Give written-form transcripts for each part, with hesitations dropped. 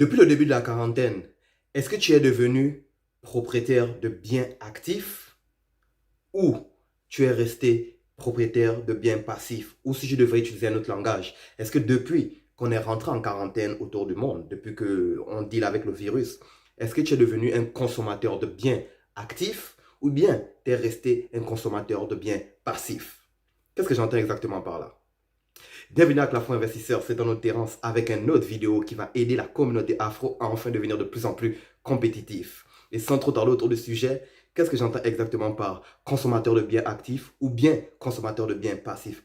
Depuis le début de la quarantaine, est-ce que tu es devenu propriétaire de biens actifs ou tu es resté propriétaire de biens passifs? Ou si je devrais utiliser un autre langage, est-ce que depuis qu'on est rentré en quarantaine autour du monde, depuis qu'on deal avec le virus, est-ce que tu es devenu un consommateur de biens actifs ou bien tu es resté un consommateur de biens passifs? Qu'est-ce que j'entends exactement par là? Bienvenue à Plafond Investisseur, c'est ton Terence avec une autre vidéo qui va aider la communauté afro à enfin devenir de plus en plus compétitif. Et sans trop tarder autour du sujet, qu'est-ce que j'entends exactement par consommateur de biens actifs ou bien consommateur de biens passifs?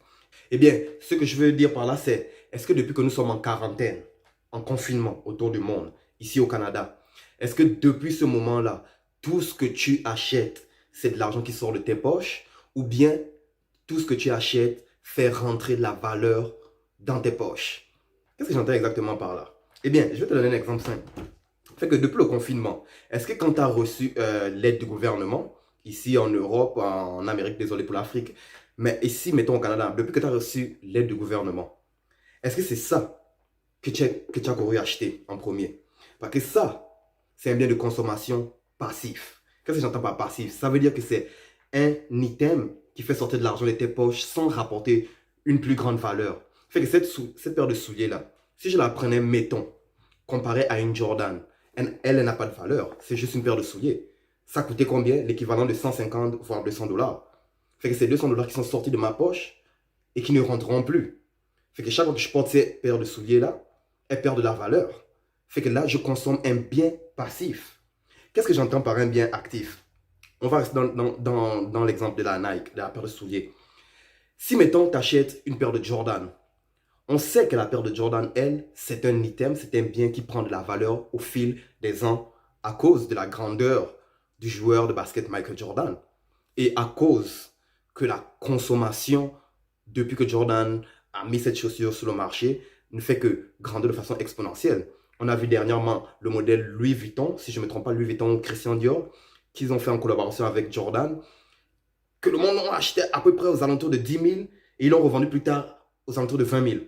Eh bien, ce que je veux dire par là, c'est est-ce que depuis que nous sommes en quarantaine, en confinement autour du monde, ici au Canada, est-ce que depuis ce moment-là, tout ce que tu achètes, c'est de l'argent qui sort de tes poches ou bien tout ce que tu achètes fait rentrer de la valeur dans tes poches? Qu'est-ce que j'entends exactement par là? Eh bien, je vais te donner un exemple simple. Fait que depuis le confinement, est-ce que quand tu as reçu l'aide du gouvernement, ici en Europe, en Amérique, désolé pour l'Afrique, mais ici, mettons au Canada, depuis que tu as reçu l'aide du gouvernement, est-ce que c'est ça que tu as couru acheter en premier? Parce que ça, c'est un bien de consommation passif. Qu'est-ce que j'entends par passif? Ça veut dire que c'est un item qui fait sortir de l'argent de tes poches sans rapporter une plus grande valeur. Fait que cette paire de souliers-là, si je la prenais, mettons, comparée à une Jordan, elle n'a pas de valeur. C'est juste une paire de souliers. Ça coûtait combien? L'équivalent de 150 voire 200 dollars. Fait que c'est 200 dollars qui sont sortis de ma poche et qui ne rentreront plus. Fait que chaque fois que je porte ces paires de souliers-là, elles perdent de la valeur. Fait que là, je consomme un bien passif. Qu'est-ce que j'entends par un bien actif? On va rester dans l'exemple de la Nike, de la paire de souliers. Si, mettons, tu achètes une paire de Jordan, on sait que la paire de Jordan, elle, c'est un item, c'est un bien qui prend de la valeur au fil des ans à cause de la grandeur du joueur de basket Michael Jordan. Et à cause que la consommation, depuis que Jordan a mis cette chaussure sur le marché, ne fait que grandir de façon exponentielle. On a vu dernièrement le modèle Louis Vuitton, si je ne me trompe pas, Louis Vuitton ou Christian Dior, qu'ils ont fait en collaboration avec Jordan, que le monde a acheté à peu près aux alentours de 10 000 et ils l'ont revendu plus tard aux alentours de 20 000.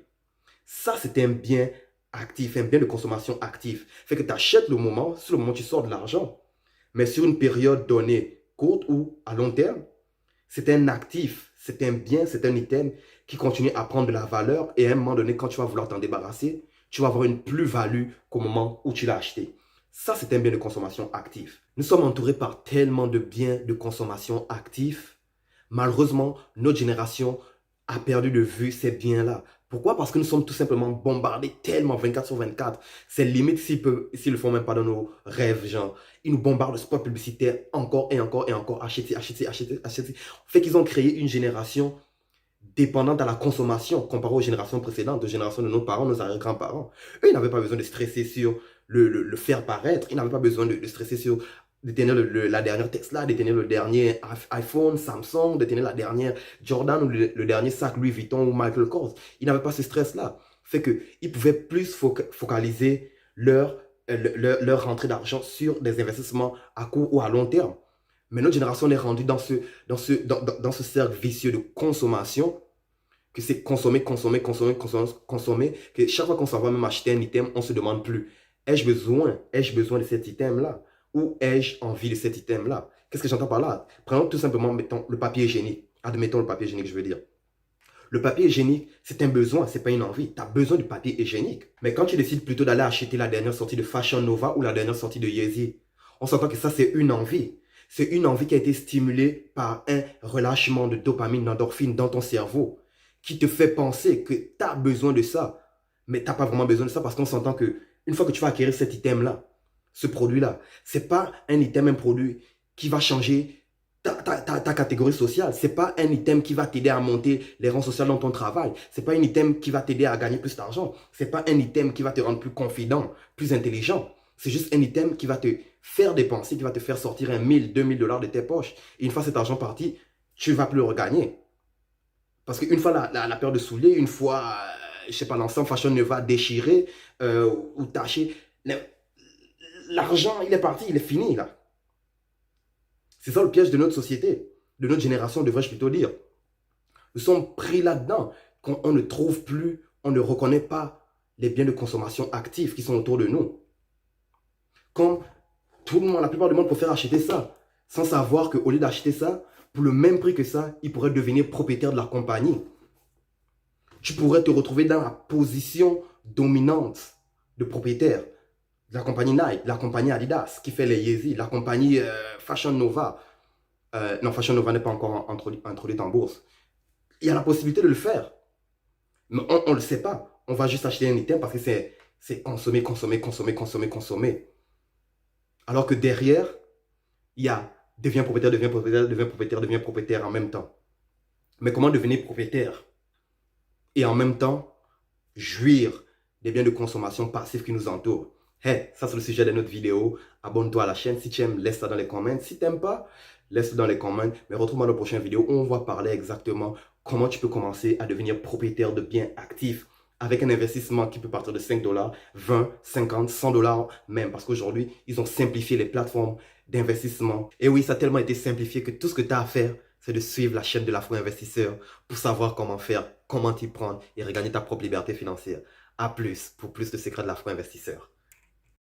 Ça, c'est un bien actif, un bien de consommation actif. Fait que tu achètes le moment, sur le moment tu sors de l'argent. Mais sur une période donnée, courte ou à long terme, c'est un actif, c'est un bien, c'est un item qui continue à prendre de la valeur et à un moment donné, quand tu vas vouloir t'en débarrasser, tu vas avoir une plus-value qu'au moment où tu l'as acheté. Ça, c'est un bien de consommation actif. Nous sommes entourés par tellement de biens de consommation actifs. Malheureusement, notre génération a perdu de vue ces biens-là. Pourquoi? Parce que nous sommes tout simplement bombardés tellement 24 sur 24. C'est limite s'ils le font même pas dans nos rêves, genre. Ils nous bombardent de spots publicitaires encore et encore et encore. Achetez, achetez, achetez, achetez. Fait qu'ils ont créé une génération dépendante à la consommation comparée aux générations précédentes, aux générations de nos parents, nos arrière-grands-parents. Eux, ils n'avaient pas besoin de stresser sur le faire paraître. Ils n'avaient pas besoin de stresser sur détenir la dernière Tesla, détenir le dernier iPhone, Samsung, détenir la dernière Jordan ou le dernier sac Louis Vuitton ou Michael Kors. Ils n'avaient pas ce stress-là. Fait qu'ils pouvaient plus focaliser leur rentrée d'argent sur des investissements à court ou à long terme. Mais notre génération est rendue dans ce cercle vicieux de consommation, que c'est consommer, consommer, consommer, consommer, consommer, que chaque fois qu'on s'en va même acheter un item, on ne se demande plus, ai-je besoin de cet item-là? Ou ai-je envie de cet item-là? Qu'est-ce que j'entends par là? Prenons tout simplement, mettons, le papier hygiénique. Admettons le papier hygiénique, je veux dire. Le papier hygiénique, c'est un besoin, c'est pas une envie. Tu as besoin du papier hygiénique. Mais quand tu décides plutôt d'aller acheter la dernière sortie de Fashion Nova ou la dernière sortie de Yeezy, on s'entend que ça, c'est une envie. C'est une envie qui a été stimulée par un relâchement de dopamine, d'endorphine dans ton cerveau qui te fait penser que tu as besoin de ça. Mais tu n'as pas vraiment besoin de ça parce qu'on s'entend que une fois que tu vas acquérir cet item-là, ce produit-là, ce n'est pas un item, un produit qui va changer ta catégorie sociale. Ce n'est pas un item qui va t'aider à monter les rangs sociaux dans ton travail. Ce n'est pas un item qui va t'aider à gagner plus d'argent. Ce n'est pas un item qui va te rendre plus confident, plus intelligent. C'est juste un item qui va te faire dépenser, qui va te faire sortir 1 000, 2 000 dollars de tes poches. Et une fois cet argent parti, tu ne vas plus le regagner. Parce qu'une fois la paire de souliers, une fois, je ne sais pas, l'ensemble Fashion Nova déchiré ou taché, l'argent, il est parti, il est fini là. C'est ça le piège de notre société, de notre génération, devrais-je plutôt dire. Nous sommes pris là-dedans. Quand on ne trouve plus, on ne reconnaît pas les biens de consommation actifs qui sont autour de nous. Comme tout le monde, la plupart du monde préfère acheter ça, sans savoir qu'au lieu d'acheter ça, pour le même prix que ça, ils pourraient devenir propriétaires de la compagnie. Tu pourrais te retrouver dans la position dominante de propriétaire de la compagnie Nike, de la compagnie Adidas, qui fait les Yeezy, la compagnie Fashion Nova. Non, Fashion Nova n'est pas encore introduite en bourse. Il y a la possibilité de le faire. Mais on ne le sait pas. On va juste acheter un item parce que c'est consommer, consommer, consommer, consommer, consommer. Alors que derrière, il y a deviens propriétaire, deviens propriétaire, deviens propriétaire, deviens propriétaire en même temps. Mais comment devenir propriétaire et en même temps jouir des biens de consommation passifs qui nous entourent? Hey, ça c'est le sujet de notre vidéo. Abonne-toi à la chaîne. Si tu aimes, laisse ça dans les commentaires. Si tu n'aimes pas, laisse-le dans les commentaires. Mais retrouve-moi dans la prochaine vidéo où on va parler exactement comment tu peux commencer à devenir propriétaire de biens actifs avec un investissement qui peut partir de 5 $, 20, 50, 100 $ même. Parce qu'aujourd'hui, ils ont simplifié les plateformes d'investissement. Et oui, ça a tellement été simplifié que tout ce que tu as à faire, c'est de suivre la chaîne de l'Afro-Investisseur pour savoir comment faire, comment t'y prendre et regagner ta propre liberté financière. À plus pour plus de secrets de l'Afro-Investisseur.